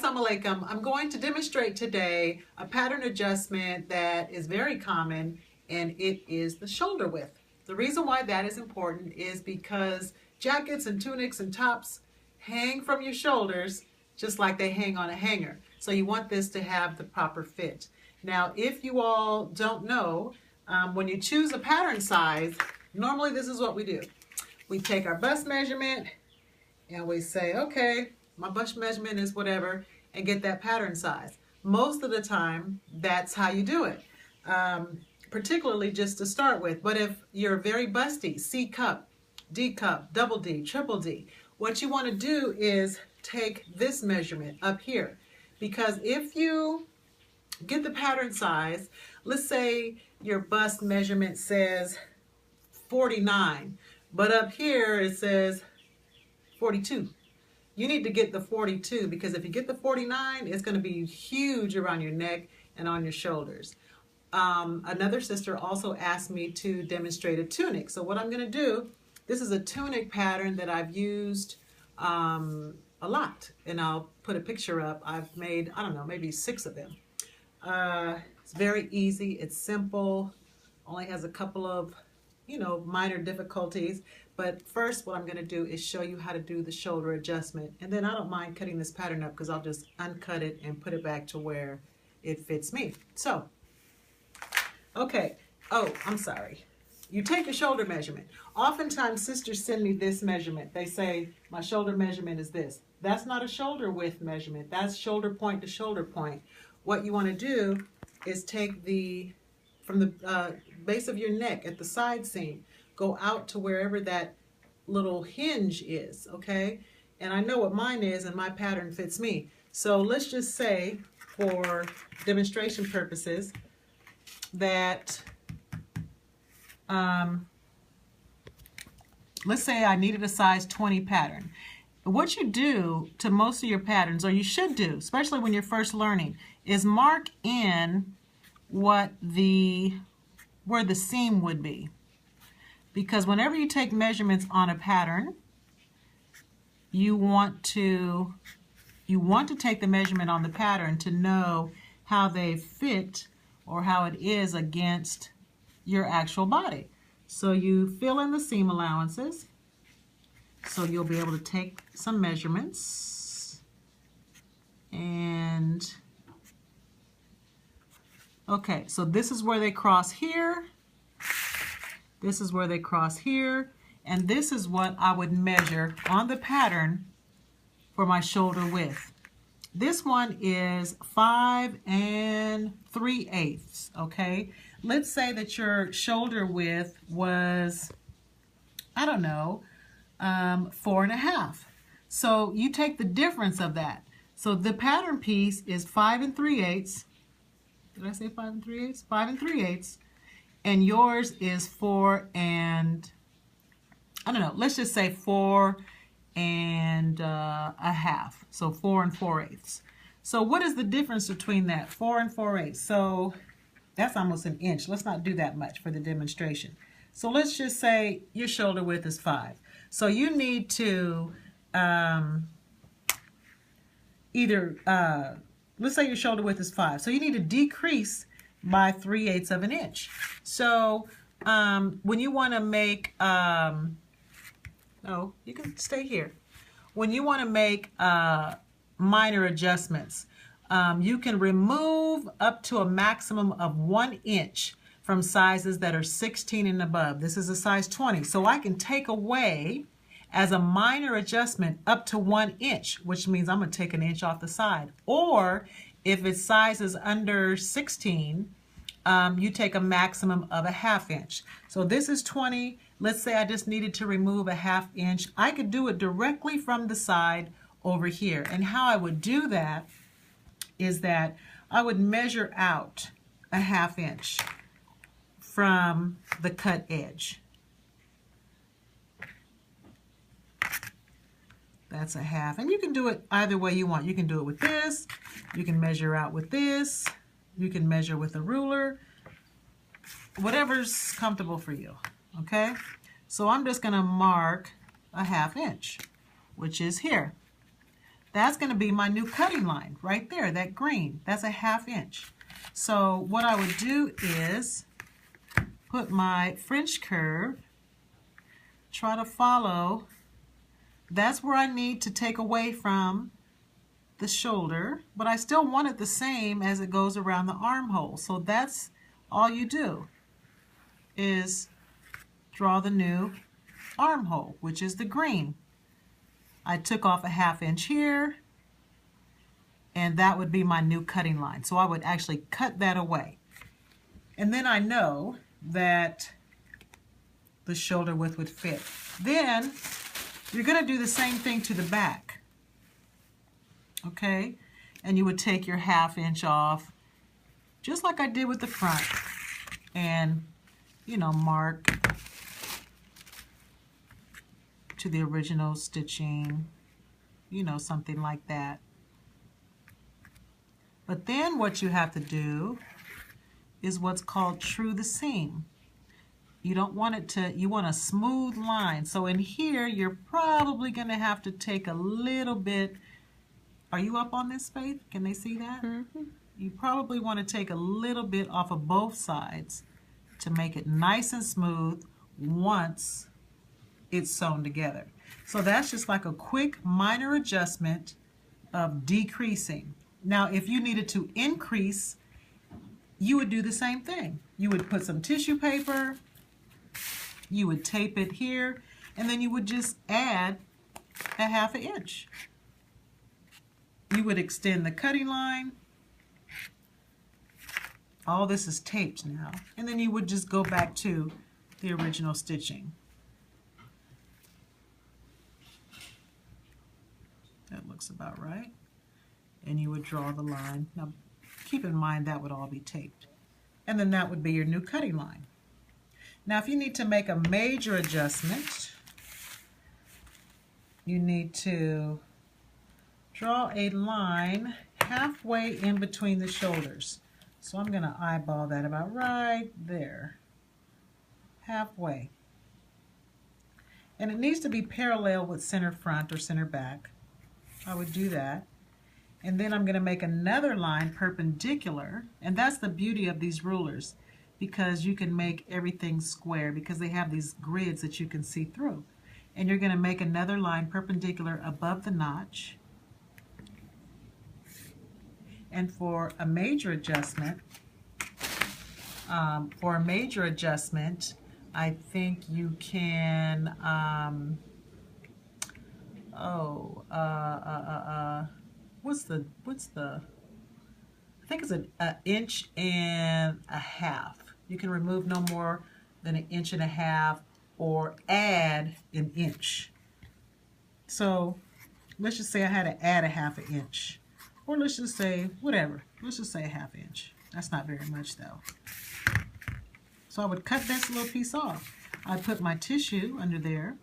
Assalamu alaikum. I'm going to demonstrate today a pattern adjustment that is very common, and it is the shoulder width. The reason why that is important is because jackets and tunics and tops hang from your shoulders just like they hang on a hanger. So you want this to have the proper fit. Now, if you all don't know, when you choose a pattern size, normally this is what we do. We take our bust measurement and we say, okay, my bust measurement is whatever, and get that pattern size. Most of the time, that's how you do it, particularly just to start with. But if you're very busty, C cup, D cup, double D, triple D, what you want to do is take this measurement up here. Because if you get the pattern size, let's say your bust measurement says 49, but up here it says 42. You need to get the 42, because if you get the 49, it's going to be huge around your neck and on your shoulders. Another sister also asked me to demonstrate a tunic. So what I'm going to do, this is a tunic pattern that I've used a lot, and I'll put a picture up. I've made, I don't know, maybe 6 of them. It's very easy. It's simple. Only has a couple of, minor difficulties. But first, what I'm going to do is show you how to do the shoulder adjustment. And then I don't mind cutting this pattern up, because I'll just uncut it and put it back to where it fits me. So, okay. Oh, I'm sorry. You take your shoulder measurement. Oftentimes, sisters send me this measurement. They say, my shoulder measurement is this. That's not a shoulder width measurement. That's shoulder point to shoulder point. What you want to do is take from the base of your neck at the side seam, go out to wherever that little hinge is, okay? And I know what mine is, and my pattern fits me. So let's just say, for demonstration purposes, that let's say I needed a size 20 pattern. What you do to most of your patterns, or you should do, especially when you're first learning, is mark in where the seam would be. Because whenever you take measurements on a pattern, you want to take the measurement on the pattern to know how they fit or how it is against your actual body. So you fill in the seam allowances. So you'll be able to take some measurements. And okay, so this is where they cross here. This is where they cross here, and this is what I would measure on the pattern for my shoulder width. This one is 5 3/8, okay? Let's say that your shoulder width was, I don't know, 4 1/2. So you take the difference of that. So the pattern piece is 5 3/8. Did I say 5 3/8? 5 3/8. And yours is 4 and, I don't know, let's just say 4 1/2. So 4 4/8. So what is the difference between that? 4 4/8. So that's almost an inch. Let's not do that much for the demonstration. So let's just say your shoulder width is 5. So you need to let's say your shoulder width is 5. So you need to decrease by 3/8 of an inch. So when you want to make, no, you can stay here. When you want to make minor adjustments, you can remove up to a maximum of 1 inch from sizes that are 16 and above. This is a size 20. So I can take away as a minor adjustment up to 1 inch, which means I'm going to take an inch off the side. Or if it's sizes under 16, you take a maximum of a 1/2 inch. So this is 20. Let's say I just needed to remove a 1/2 inch. I could do it directly from the side over here. And how I would do that is that I would measure out a 1/2 inch from the cut edge. That's a 1/2. And you can do it either way you want. You can do it with this. You can measure out with this. You can measure with a ruler. Whatever's comfortable for you. Okay? So I'm just going to mark a 1/2 inch, which is here. That's going to be my new cutting line right there, that green. That's a 1/2 inch. So what I would do is put my French curve, try to follow. That's where I need to take away from the shoulder, but I still want it the same as it goes around the armhole. So that's all you do, is draw the new armhole, which is the green. I took off a 1/2 inch here, and that would be my new cutting line. So I would actually cut that away. And then I know that the shoulder width would fit. Then you're going to do the same thing to the back. Okay? And you would take your 1/2 inch off, just like I did with the front, and, you know, mark to the original stitching, you know, something like that. But then what you have to do is what's called true the seam. You don't want it to, you want a smooth line. So in here, you're probably going to have to take a little bit. Are you up on this, Faith? Can they see that? Mm-hmm. You probably want to take a little bit off of both sides to make it nice and smooth once it's sewn together. So that's just like a quick minor adjustment of decreasing. Now, if you needed to increase, you would do the same thing. You would put some tissue paper, you would tape it here, and then you would just add a 1/2 inch. You would extend the cutting line. All this is taped now. And then you would just go back to the original stitching. That looks about right. And you would draw the line. Now, keep in mind that would all be taped. And then that would be your new cutting line. Now, if you need to make a major adjustment, you need to draw a line halfway in between the shoulders. So I'm going to eyeball that about right there, halfway. And it needs to be parallel with center front or center back. I would do that. And then I'm going to make another line perpendicular, and that's the beauty of these rulers, because you can make everything square because they have these grids that you can see through. And you're going to make another line perpendicular above the notch. And for a major adjustment, I think you can, I think it's an 1.5 inches. You can remove no more than 1.5 inches or add 1 inch. So let's just say I had to add a 1/2 inch. Or let's just say, whatever, let's just say a 1/2 inch. That's not very much though. So I would cut this little piece off. I'd put my tissue under there.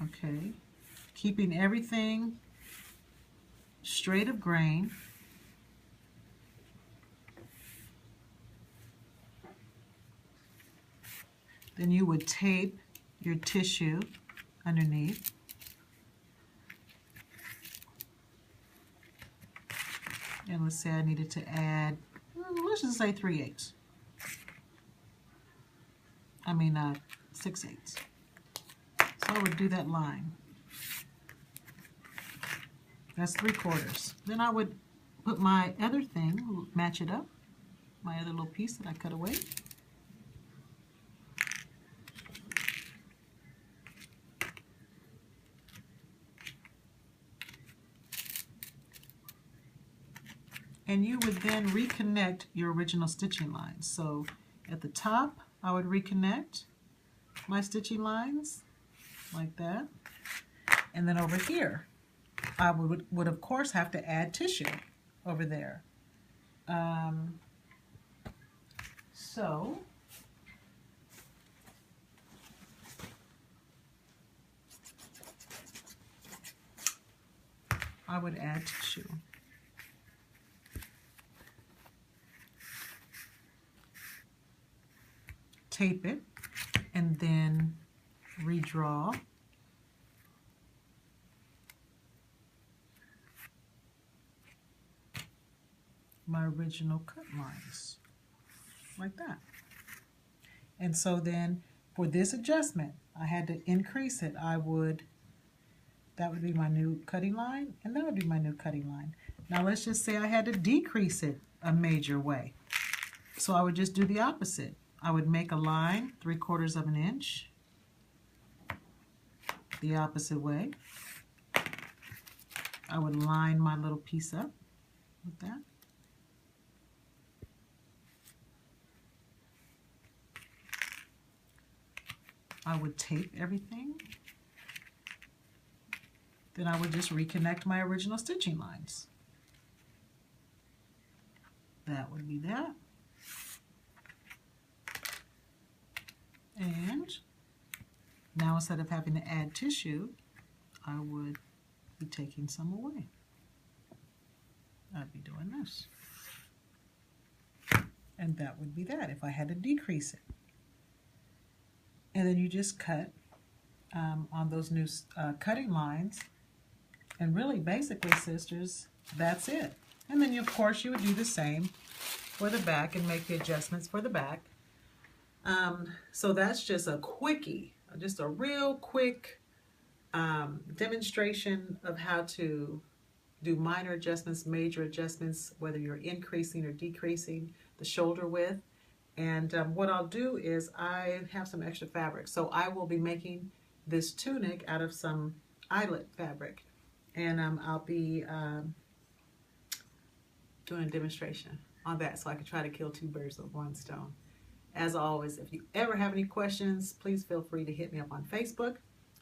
Okay, keeping everything straight of grain. Then you would tape your tissue underneath. And let's say I needed to add, let's just say 3/8. 6/8. So I would do that line. That's 3/4. Then I would put my other thing, match it up, my other little piece that I cut away. And you would then reconnect your original stitching lines. So at the top, I would reconnect my stitching lines like that. And then over here, I would of course have to add tissue over there. So I would add tissue. Tape it, and then redraw my original cut lines, like that. And so then for this adjustment, I had to increase it. That would be my new cutting line, and that would be my new cutting line. Now let's just say I had to decrease it a major way. So I would just do the opposite. I would make a line 3/4 of an inch the opposite way. I would line my little piece up with that. I would tape everything. Then I would just reconnect my original stitching lines. That would be that. And now instead of having to add tissue, I would be taking some away. I'd be doing this. And that would be that if I had to decrease it. And then you just cut on those new cutting lines. And really, basically, sisters, that's it. And then, of course, you would do the same for the back and make the adjustments for the back. So that's just a quickie, just a real quick demonstration of how to do minor adjustments, major adjustments, whether you're increasing or decreasing the shoulder width. And what I'll do is I have some extra fabric. So I will be making this tunic out of some eyelet fabric. And I'll be doing a demonstration on that so I can try to kill two birds with one stone. As always, if you ever have any questions, please feel free to hit me up on Facebook.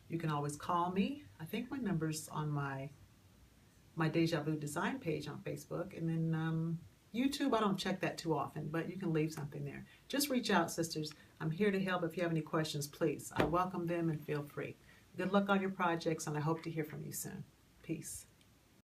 You can always call me. I think my number's on my Deja Vu Design page on Facebook. And then YouTube, I don't check that too often, but you can leave something there. Just reach out, sisters. I'm here to help. If you have any questions, please. I welcome them and feel free. Good luck on your projects, and I hope to hear from you soon. Peace.